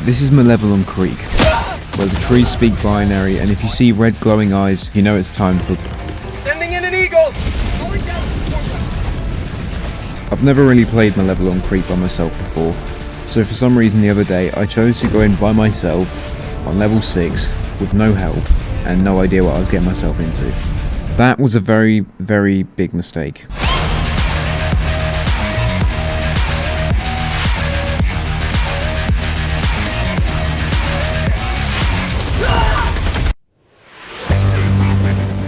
This is Malevelon Creek, where the trees speak binary, and if you see red glowing eyes, you know it's time for... Sending in an eagle! I've never really played Malevelon Creek by myself before, so for some reason the other day I chose to go in by myself on level 6 with no help and no idea what I was getting myself into. That was a very, very big mistake.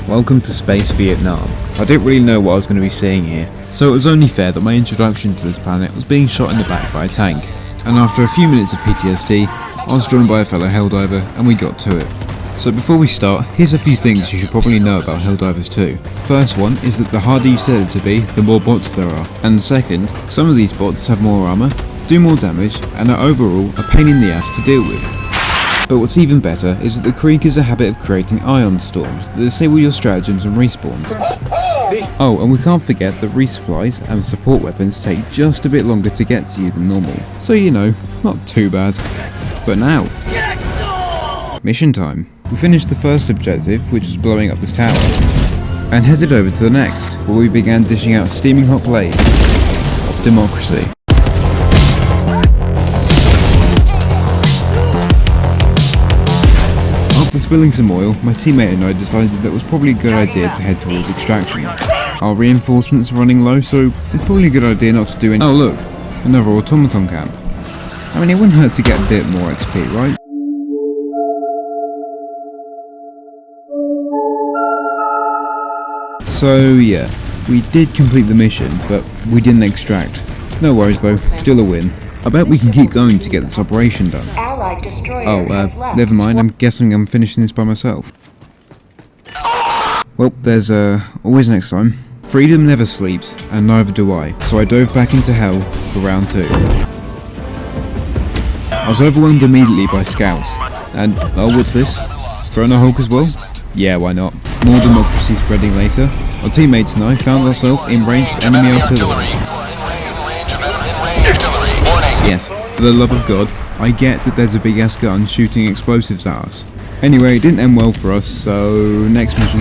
Welcome to Space Vietnam. I didn't really know what I was going to be seeing here, so it was only fair that my introduction to this planet was being shot in the back by a tank. And after a few minutes of PTSD, I was joined by a fellow Helldiver and we got to it. So before we start, here's a few things you should probably know about Helldivers 2. First one is that the harder you set it to be, the more bots there are. And the second, some of these bots have more armor, do more damage, and are overall a pain in the ass to deal with. But what's even better is that the Creek has a habit of creating ion storms that disable your stratagems and respawns. Oh, and we can't forget that resupplies and support weapons take just a bit longer to get to you than normal. So you know, not too bad. But now, mission time. We finished the first objective, which was blowing up this tower, and headed over to the next, where we began dishing out a steaming hot blade of democracy. After spilling some oil, my teammate and I decided that it was probably a good idea to head towards extraction. Our reinforcements are running low, so it's probably a good idea not to do any— Oh look, another automaton camp. I mean, it wouldn't hurt to get a bit more XP, right? So yeah, we did complete the mission, but we didn't extract. No worries though, still a win. I bet we can keep going to get this operation done. Oh, never mind, I'm guessing I'm finishing this by myself. Well, there's always next time. Freedom never sleeps, and neither do I, so I dove back into hell for round 2. I was overwhelmed immediately by scouts, and oh, what's this? Throwing a Hulk as well? Yeah, why not? More democracy spreading later. Our teammates and I found ourselves in range of enemy artillery. Yes, for the love of God, I get that there's a big ass gun shooting explosives at us. Anyway, it didn't end well for us, so next mission.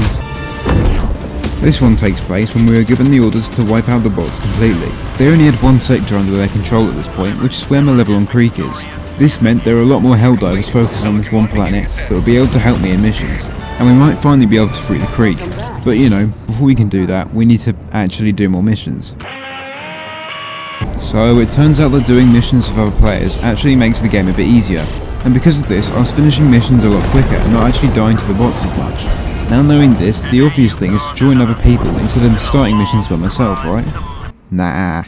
This one takes place when we were given the orders to wipe out the bots completely. They only had one sector under their control at this point, which is where Malevelon Creek is. This meant there were a lot more Helldivers focused on this one planet that would be able to help me in missions, and we might finally be able to free the Creek. But you know, before we can do that, we need to actually do more missions. So it turns out that doing missions with other players actually makes the game a bit easier, and because of this I was finishing missions a lot quicker and not actually dying to the bots as much. Now knowing this, the obvious thing is to join other people instead of starting missions by myself, right? Nah.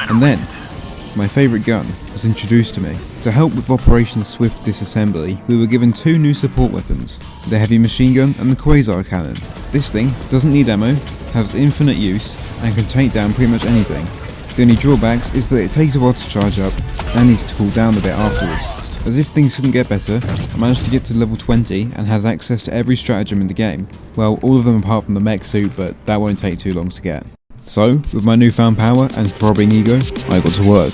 And then, my favourite gun was introduced to me. To help with Operation Swift Disassembly, we were given 2 new support weapons, the heavy machine gun and the quasar cannon. This thing doesn't need ammo, has infinite use, and can take down pretty much anything. The only drawbacks is that it takes a while to charge up and needs to cool down a bit afterwards. As if things couldn't get better, I managed to get to level 20 and has access to every stratagem in the game. Well, all of them apart from the mech suit, but that won't take too long to get. So, with my newfound power and throbbing ego, I got to work.